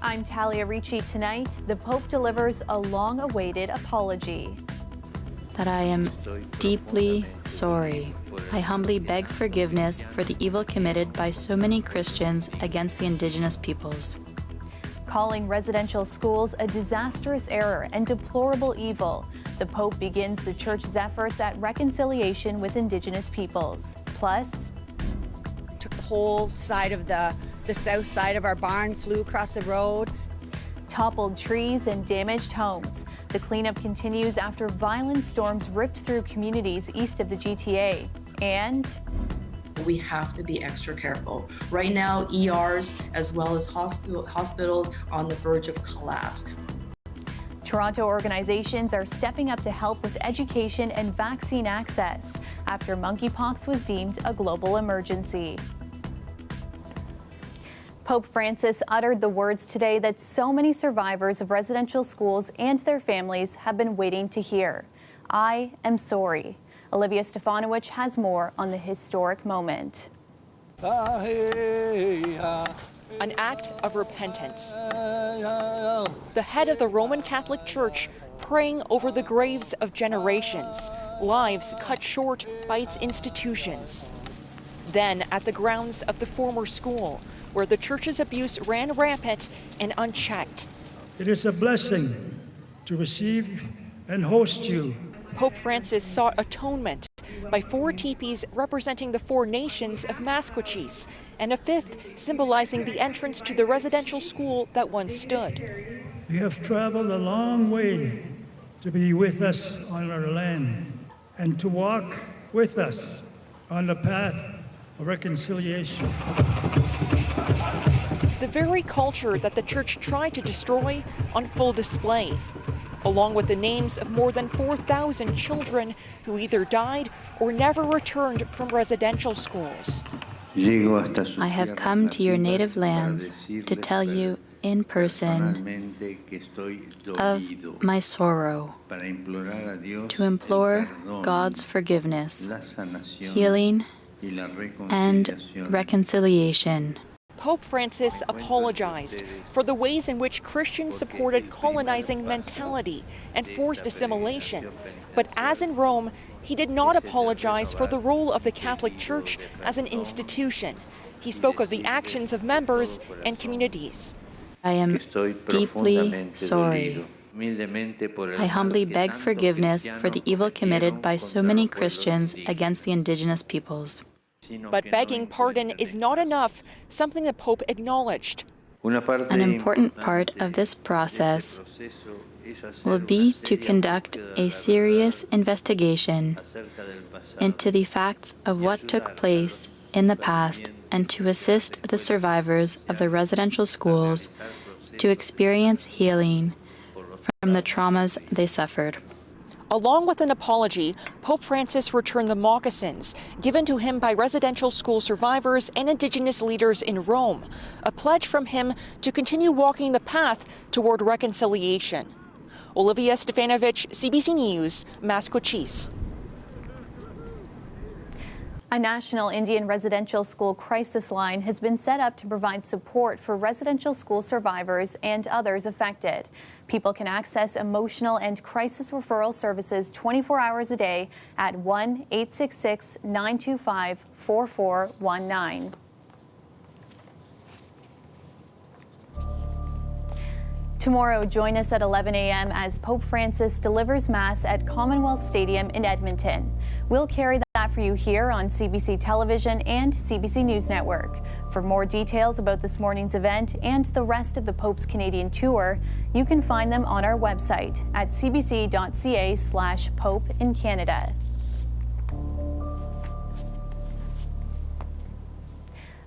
I'm Talia Ricci. Tonight, the Pope delivers a long-awaited apology. That I am deeply sorry. I humbly beg forgiveness for the evil committed by so many Christians against the indigenous peoples. Calling residential schools a disastrous error and deplorable evil, the Pope begins the Church's efforts at reconciliation with indigenous peoples. Plus, took the whole side of the south side of our barn, flew across the road. Toppled trees and damaged homes. The cleanup continues after violent storms ripped through communities east of the GTA. And we have to be extra careful. Right now, ERs as well as hospitals are on the verge of collapse. Toronto organizations are stepping up to help with education and vaccine access after monkeypox was deemed a global emergency. Pope Francis uttered the words today that so many survivors of residential schools and their families have been waiting to hear. I am sorry. Olivia Stefanowicz has more on the historic moment. An act of repentance. The head of the Roman Catholic Church praying over the graves of generations, lives cut short by its institutions. Then at the grounds of the former school, where the church's abuse ran rampant and unchecked. It is a blessing to receive and host you. Pope Francis sought atonement by 4 teepees representing the 4 nations of Masquachis, and a 5th symbolizing the entrance to the residential school that once stood. We have traveled a long way to be with us on our land and to walk with us on the path of reconciliation. The very culture that the church tried to destroy on full display, along with the names of more than 4,000 children who either died or never returned from residential schools. I have come to your native lands to tell you in person of my sorrow, to implore God's forgiveness, healing, and reconciliation. Pope Francis apologized for the ways in which Christians supported colonizing mentality and forced assimilation. But as in Rome, he did not apologize for the role of the Catholic Church as an institution. He spoke of the actions of members and communities. I am deeply sorry. I humbly beg forgiveness for the evil committed by so many Christians against the indigenous peoples. But begging pardon is not enough, something the Pope acknowledged. An important part of this process will be to conduct a serious investigation into the facts of what took place in the past and to assist the survivors of the residential schools to experience healing from the traumas they suffered. Along with an apology, Pope Francis returned the moccasins given to him by residential school survivors and indigenous leaders in Rome, a pledge from him to continue walking the path toward reconciliation. Olivia Stefanowicz, CBC News, Masquachis. A national Indian residential school crisis line has been set up to provide support for residential school survivors and others affected. People can access emotional and crisis referral services 24 hours a day at 1-866-925-4419. Tomorrow, join us at 11 a.m. as Pope Francis delivers Mass at Commonwealth Stadium in Edmonton. We'll carry that for you here on CBC Television and CBC News Network. For more details about this morning's event and the rest of the Pope's Canadian tour, you can find them on our website at cbc.ca/Pope in Canada.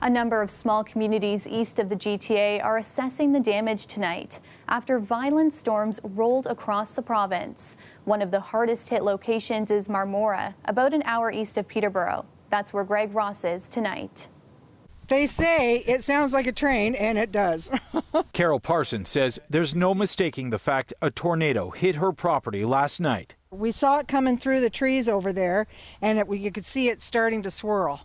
A number of small communities east of the GTA are assessing the damage tonight after violent storms rolled across the province. One of the hardest hit locations is Marmora, about an hour east of Peterborough. That's where Greg Ross is tonight. They say it sounds like a train, and it does. Carol Parsons says there's no mistaking the fact a tornado hit her property last night. We saw it coming through the trees over there, and you could see it starting to swirl.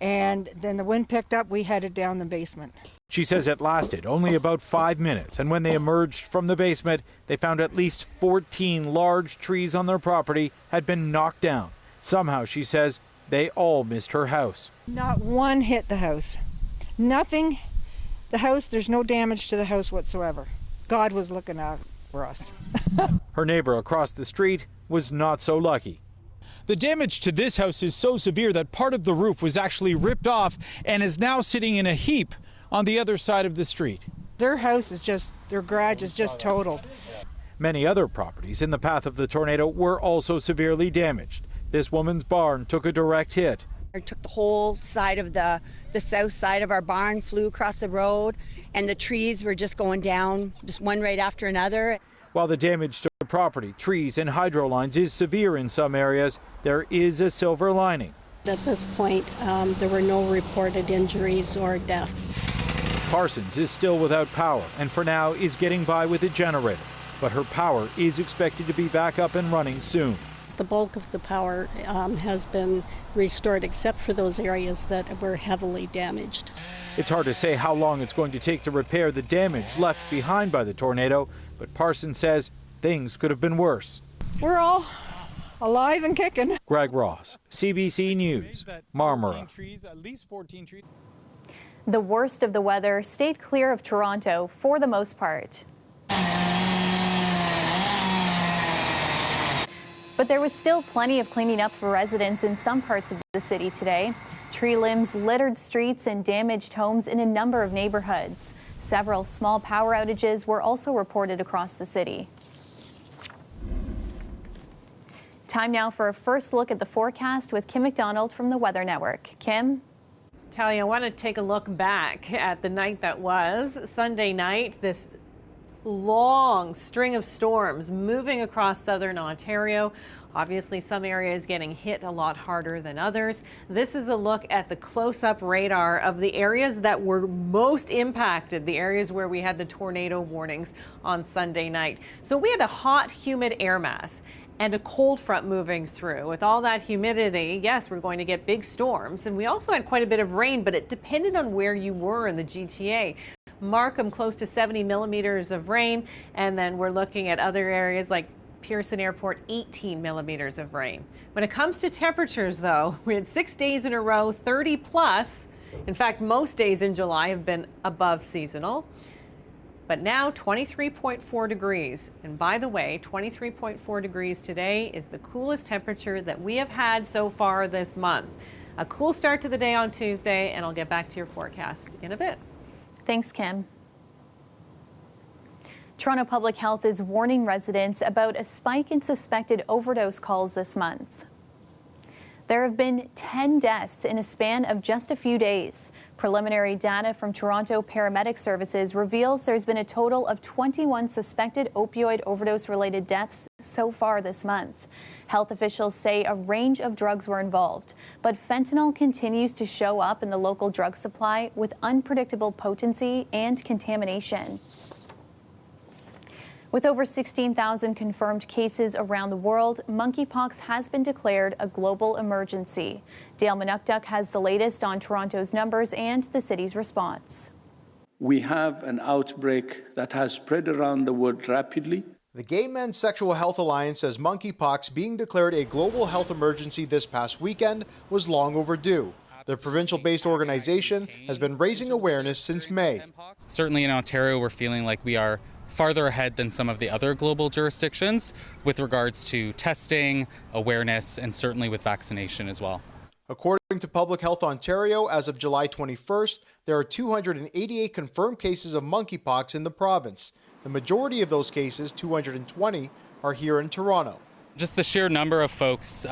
And then the wind picked up, we headed down the basement. She says it lasted only about 5 minutes, and when they emerged from the basement, they found at least 14 large trees on their property had been knocked down. Somehow, she says, they all missed her house. Not one hit the house. Nothing. The house, there's no damage to the house whatsoever. God was looking out for us. Her neighbor across the street was not so lucky. The damage to this house is so severe that part of the roof was actually ripped off and is now sitting in a heap on the other side of the street. Their house is just, their garage is just totaled. Many other properties in the path of the tornado were also severely damaged. This woman's barn took a direct hit. It took the whole side of the south side of our barn, flew across the road, and the trees were just going down, just one right after another. While the damage to property, trees, and hydro lines is severe in some areas, there is a silver lining. At this point, there were no reported injuries or deaths. Parsons is still without power and for now is getting by with a generator, but her power is expected to be back up and running soon. The bulk of the power has been restored except for those areas that were heavily damaged. It's hard to say how long it's going to take to repair the damage left behind by the tornado, but Parsons says things could have been worse. We're all alive and kicking. Greg Ross, CBC News, Marmora. The worst of the weather stayed clear of Toronto for the most part. But there was still plenty of cleaning up for residents in some parts of the city today. Tree limbs littered streets and damaged homes in a number of neighborhoods. Several small power outages were also reported across the city. Time now for a first look at the forecast with Kim McDonald from the Weather Network. Kim? Talia, I want to take a look back at the night that was Sunday night. This long string of storms moving across southern Ontario. Obviously, some areas getting hit a lot harder than others. This is a look at the close-up radar of the areas that were most impacted, the areas where we had the tornado warnings on Sunday night. So we had a hot, humid air mass and a cold front moving through. With all that humidity, yes, we're going to get big storms. And we also had quite a bit of rain, but it depended on where you were in the GTA. Markham, close to 70 millimeters of rain. And then we're looking at other areas like Pearson Airport, 18 millimeters of rain. When it comes to temperatures, though, we had 6 days in a row, 30 plus. In fact, most days in July have been above seasonal. But now 23.4 degrees. And by the way, 23.4 degrees today is the coolest temperature that we have had so far this month. A cool start to the day on Tuesday, and I'll get back to your forecast in a bit. Thanks, Kim. Toronto Public Health is warning residents about a spike in suspected overdose calls this month. There have been 10 deaths in a span of just a few days. Preliminary data from Toronto Paramedic Services reveals there's been a total of 21 suspected opioid overdose-related deaths so far this month. Health officials say a range of drugs were involved, but fentanyl continues to show up in the local drug supply with unpredictable potency and contamination. With over 16,000 confirmed cases around the world, monkeypox has been declared a global emergency. Dale Manukduk has the latest on Toronto's numbers and the city's response. We have an outbreak that has spread around the world rapidly. The Gay Men's Sexual Health Alliance says monkeypox being declared a global health emergency this past weekend was long overdue. The provincial-based organization has been raising awareness since May. Certainly in Ontario, we're feeling like we are farther ahead than some of the other global jurisdictions with regards to testing, awareness, and certainly with vaccination as well. According to Public Health Ontario, as of July 21st, there are 288 confirmed cases of monkeypox in the province. The majority of those cases, 220, are here in Toronto. Just the sheer number of folks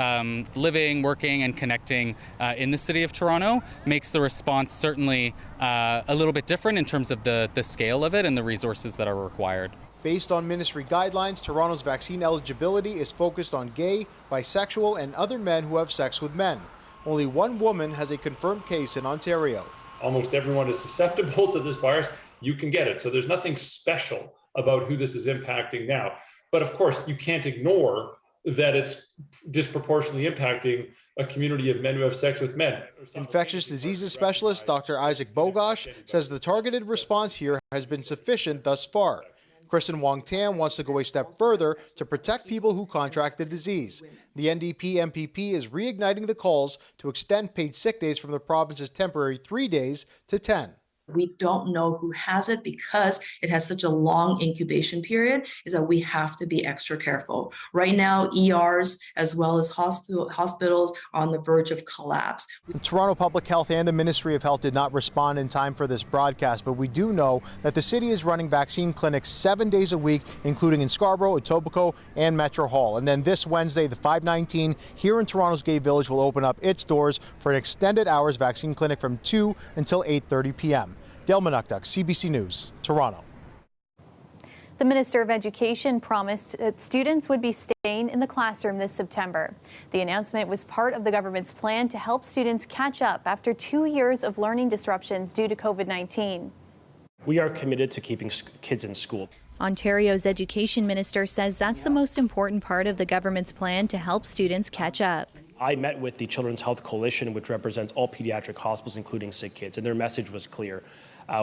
living, working, and connecting in the city of Toronto makes the response certainly a little bit different in terms of the scale of it and the resources that are required. Based on ministry guidelines, Toronto's vaccine eligibility is focused on gay, bisexual, and other men who have sex with men. Only one woman has a confirmed case in Ontario. Almost everyone is susceptible to this virus. You can get it. So there's nothing special about who this is impacting now. But of course, you can't ignore that it's disproportionately impacting a community of men who have sex with men. Infectious diseases specialist Dr. Isaac Bogosh says the targeted response here has been sufficient thus far. Kristen Wong-Tam wants to go a step further to protect people who contract the disease. The NDP MPP is reigniting the calls to extend paid sick days from the province's temporary 3 days to 10. We don't know who has it because it has such a long incubation period, is that we have to be extra careful. Right now, ERs as well as hospitals are on the verge of collapse. Toronto Public Health and the Ministry of Health did not respond in time for this broadcast, but we do know that the city is running vaccine clinics 7 days a week, including in Scarborough, Etobicoke, and Metro Hall. And then this Wednesday, the 519 here in Toronto's Gay Village will open up its doors for an extended hours vaccine clinic from 2 until 8:30 p.m. Dale Manukduk, CBC News, Toronto. The Minister of Education promised that students would be staying in the classroom this September. The announcement was part of the government's plan to help students catch up after 2 years of learning disruptions due to COVID-19. We are committed to keeping kids in school. Ontario's education minister says that's the most important part of the government's plan to help students catch up. I met with the Children's Health Coalition, which represents all pediatric hospitals, including sick kids, and their message was clear.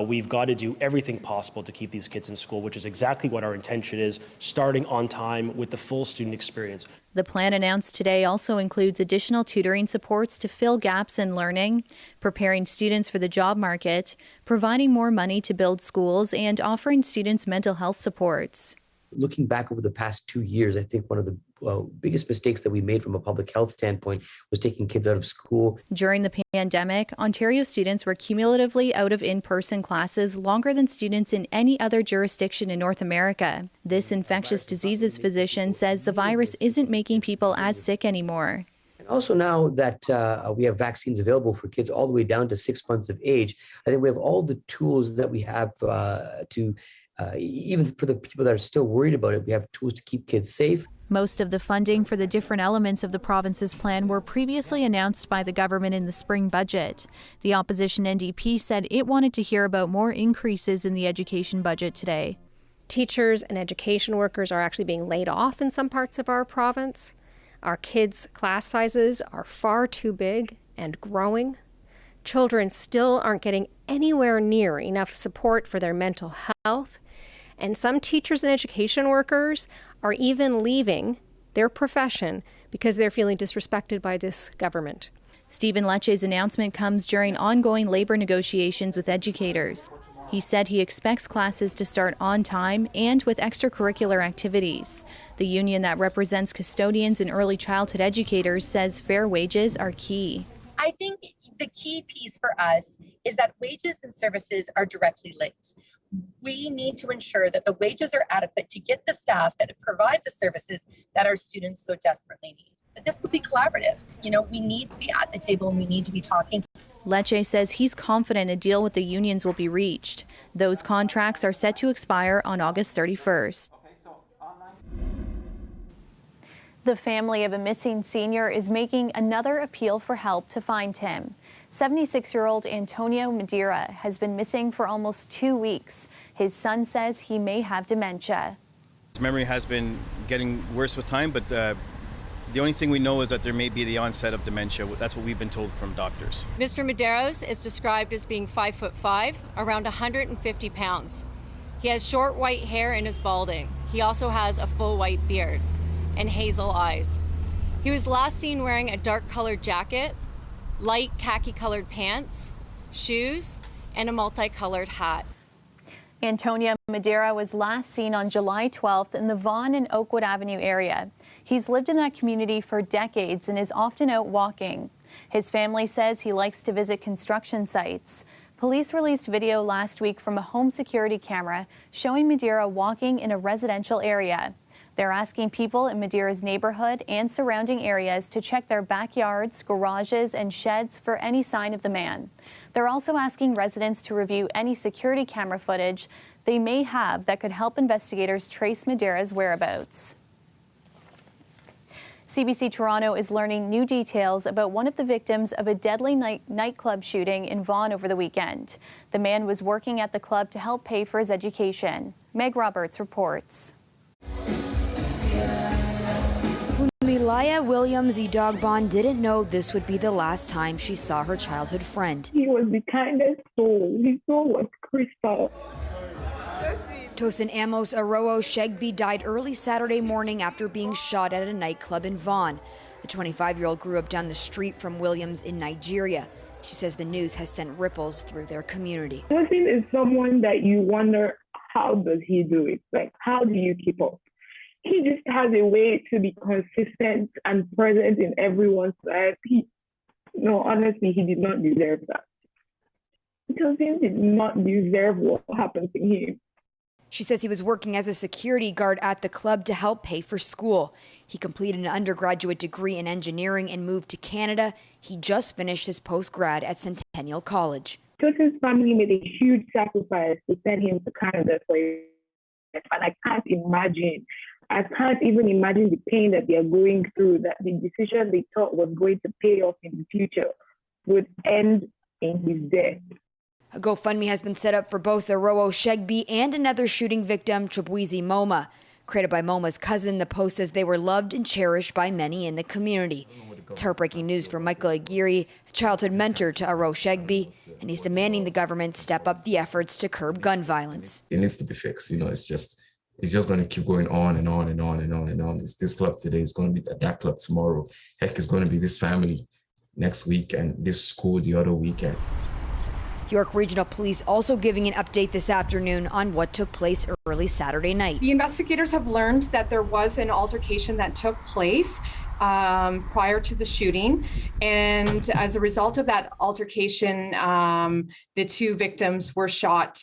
We've got to do everything possible to keep these kids in school, which is exactly what our intention is, starting on time with the full student experience. The plan announced today also includes additional tutoring supports to fill gaps in learning, preparing students for the job market, providing more money to build schools, and offering students mental health supports. Looking back over the past 2 years, I think one of the biggest mistakes that we made from a public health standpoint was taking kids out of school. During the pandemic, Ontario students were cumulatively out of in-person classes longer than students in any other jurisdiction in North America. This infectious diseases physician says the virus isn't making people as sick anymore. And also now that we have vaccines available for kids all the way down to 6 months of age, I think we have all the tools that we have even for the people that are still worried about it, we have tools to keep kids safe. Most of the funding for the different elements of the province's plan were previously announced by the government in the spring budget. The opposition NDP said it wanted to hear about more increases in the education budget today. Teachers and education workers are actually being laid off in some parts of our province. Our kids' class sizes are far too big and growing. Children still aren't getting anywhere near enough support for their mental health. And some teachers and education workers are even leaving their profession because they're feeling disrespected by this government. Stephen Lecce's announcement comes during ongoing labor negotiations with educators. He said he expects classes to start on time and with extracurricular activities. The union that represents custodians and early childhood educators says fair wages are key. I think the key piece for us is that wages and services are directly linked. We need to ensure that the wages are adequate to get the staff that provide the services that our students so desperately need. But this will be collaborative. We need to be at the table and we need to be talking. Lecce says he's confident a deal with the unions will be reached. Those contracts are set to expire on August 31st. The family of a missing senior is making another appeal for help to find him. 76-year-old Antonio Madeira has been missing for almost 2 weeks. His son says he may have dementia. His memory has been getting worse with time, but the only thing we know is that there may be the onset of dementia. That's what we've been told from doctors. Mr. Medeiros is described as being 5'5", around 150 pounds. He has short white hair and is balding. He also has a full white beard and hazel eyes. He was last seen wearing a dark-colored jacket, light khaki-colored pants, shoes, and a multicolored hat. Antonio Madeira was last seen on July 12th in the Vaughan and Oakwood Avenue area. He's lived in that community for decades and is often out walking. His family says he likes to visit construction sites. Police released video last week from a home security camera showing Madeira walking in a residential area. They're asking people in Madeira's neighborhood and surrounding areas to check their backyards, garages, and sheds for any sign of the man. They're also asking residents to review any security camera footage they may have that could help investigators trace Madeira's whereabouts. CBC Toronto is learning new details about one of the victims of a deadly nightclub shooting in Vaughan over the weekend. The man was working at the club to help pay for his education. Meg Roberts reports. Elia Williams Edogbon didn't know this would be the last time she saw her childhood friend. He was the kindest soul. His soul was crystal. Tosin Amos Aroo Shegby died early Saturday morning after being shot at a nightclub in Vaughan. The 25-year-old grew up down the street from Williams in Nigeria. She says the news has sent ripples through their community. Tosin is someone that you wonder, how does he do it? Like, how do you keep up? He just has a way to be consistent and present in everyone's life. Honestly, he did not deserve that. Tosin did not deserve what happened to him. She says he was working as a security guard at the club to help pay for school. He completed an undergraduate degree in engineering and moved to Canada. He just finished his post-grad at Centennial College. Tosin's family made a huge sacrifice to send him to Canada for his life, and I can't even imagine the pain that they are going through, that the decision they thought was going to pay off in the future would end in his death. A GoFundMe has been set up for both Aroo Shegby and another shooting victim, Chibwezi Moma. Created by Moma's cousin, the post says they were loved and cherished by many in the community. It's heartbreaking news for Michael Aguirre, a childhood mentor to Aroo Shegby, and he's demanding the government step up the efforts to curb gun violence. It needs to be fixed. It's just going to keep going on and on and on and on and on. This club today is going to be that club tomorrow. Heck, it's going to be this family next week and this school the other weekend. York Regional Police also giving an update this afternoon on what took place early Saturday night. The investigators have learned that there was an altercation that took place prior to the shooting. And as a result of that altercation, the two victims were shot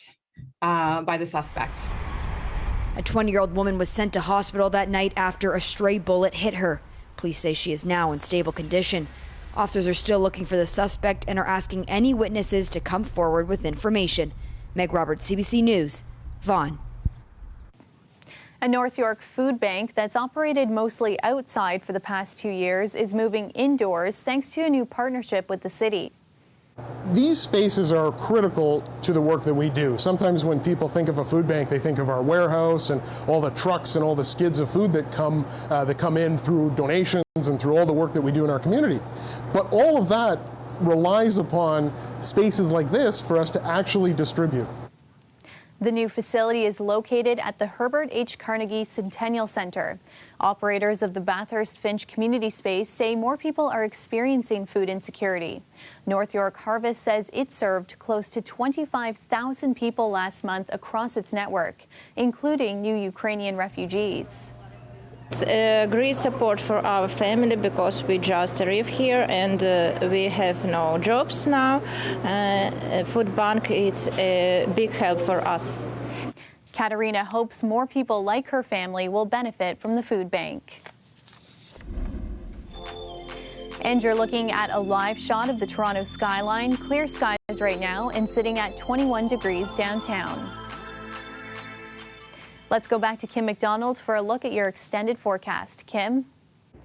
by the suspect. A 20-year-old woman was sent to hospital that night after a stray bullet hit her. Police say she is now in stable condition. Officers are still looking for the suspect and are asking any witnesses to come forward with information. Meg Roberts, CBC News, Vaughan. A North York food bank that's operated mostly outside for the past 2 years is moving indoors thanks to a new partnership with the city. These spaces are critical to the work that we do. Sometimes when people think of a food bank, they think of our warehouse and all the trucks and all the skids of food that come in through donations and through all the work that we do in our community. But all of that relies upon spaces like this for us to actually distribute. The new facility is located at the Herbert H. Carnegie Centennial Center. Operators of the Bathurst Finch Community Space say more people are experiencing food insecurity. North York Harvest says it served close to 25,000 people last month across its network, including new Ukrainian refugees. It's a great support for our family because we just arrived here and we have no jobs now. Food bank is a big help for us. Katerina hopes more people like her family will benefit from the food bank. And you're looking at a live shot of the Toronto skyline. Clear skies right now and sitting at 21 degrees downtown. Let's go back to Kim McDonald for a look at your extended forecast. Kim?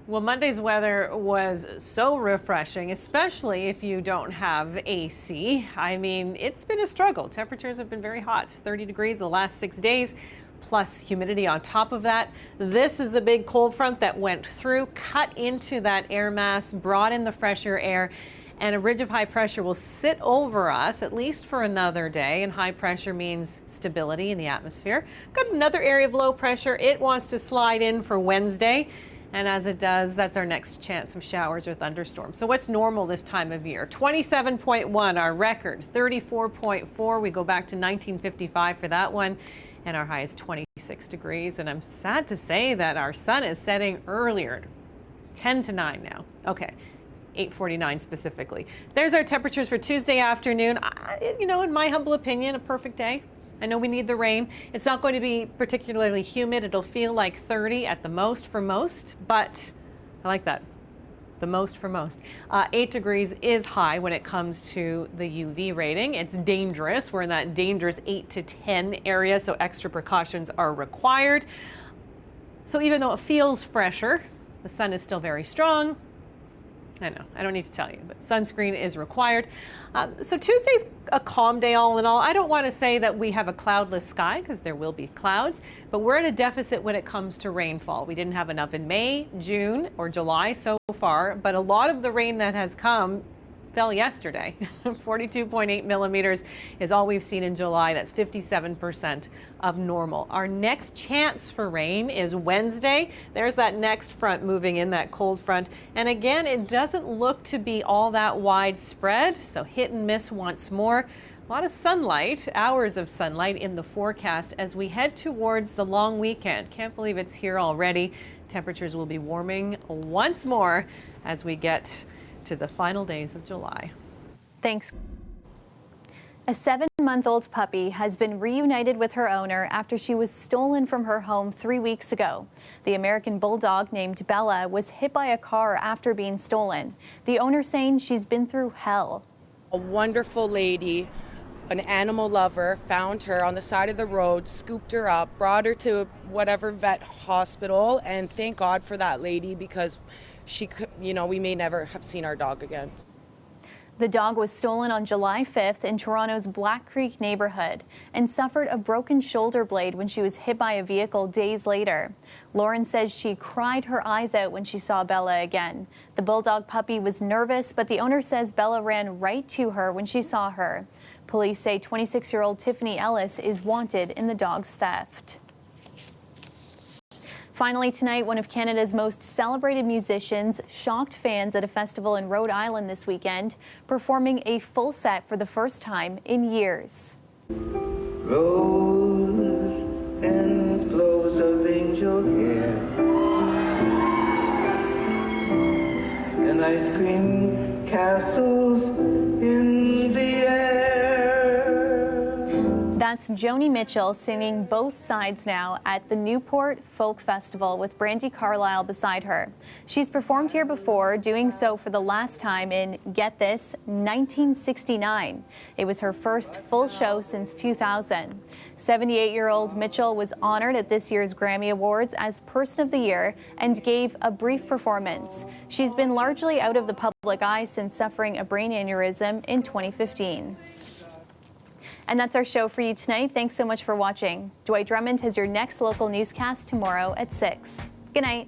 Well, Monday's weather was so refreshing, especially if you don't have AC. I mean, it's been a struggle. Temperatures have been very hot, 30 degrees the last 6 days, plus humidity on top of that. This is the big cold front that went through, cut into that air mass, brought in the fresher air, and a ridge of high pressure will sit over us at least for another day. And high pressure means stability in the atmosphere. Got another area of low pressure. It wants to slide in for Wednesday. And as it does, that's our next chance of showers or thunderstorms. So what's normal this time of year? 27.1, our record. 34.4, we go back to 1955 for that one. And our high is 26 degrees. And I'm sad to say that our sun is setting earlier, 10 to 9 now. Okay. 8:49 specifically. There's our temperatures for Tuesday afternoon. In my humble opinion, a perfect day. I know we need the rain. It's not going to be particularly humid. It'll feel like 30 at the most for most, but I like that. The most for most. 8 degrees is high when it comes to the UV rating. It's dangerous. We're in that dangerous 8 to 10 area, so extra precautions are required. So even though it feels fresher, the sun is still very strong. I know, I don't need to tell you, but sunscreen is required. So Tuesday's a calm day all in all. I don't want to say that we have a cloudless sky because there will be clouds, but we're at a deficit when it comes to rainfall. We didn't have enough in May, June, or July so far, but a lot of the rain that has come fell yesterday. 42.8 millimeters is all we've seen in July. That's 57% of normal. Our next chance for rain is Wednesday. There's that next front moving in, that cold front. And again, it doesn't look to be all that widespread, so hit and miss once more. A lot of sunlight, hours of sunlight in the forecast as we head towards the long weekend. Can't believe it's here already. Temperatures will be warming once more as we get to the final days of July. Thanks. A 7-month-old puppy has been reunited with her owner after she was stolen from her home 3 weeks ago. The American bulldog named Bella was hit by a car after being stolen. The owner saying she's been through hell. A wonderful lady, an animal lover, found her on the side of the road, scooped her up, brought her to whatever vet hospital, and thank God for that lady because she could, we may never have seen our dog again. The dog was stolen on July 5th in Toronto's Black Creek neighborhood and suffered a broken shoulder blade when she was hit by a vehicle days later. Lauren says she cried her eyes out when she saw Bella again. The bulldog puppy was nervous, but the owner says Bella ran right to her when she saw her. Police say 26-year-old Tiffany Ellis is wanted in the dog's theft. Finally tonight, one of Canada's most celebrated musicians shocked fans at a festival in Rhode Island this weekend, performing a full set for the first time in years. Rose and flows of angel hair and ice cream castles in the air. That's Joni Mitchell singing Both Sides now at the Newport Folk Festival with Brandi Carlile beside her. She's performed here before, doing so for the last time in, get this, 1969. It was her first full show since 2000. 78-year-old Mitchell was honored at this year's Grammy Awards as Person of the Year and gave a brief performance. She's been largely out of the public eye since suffering a brain aneurysm in 2015. And that's our show for you tonight. Thanks so much for watching. Dwight Drummond has your next local newscast tomorrow at 6. Good night.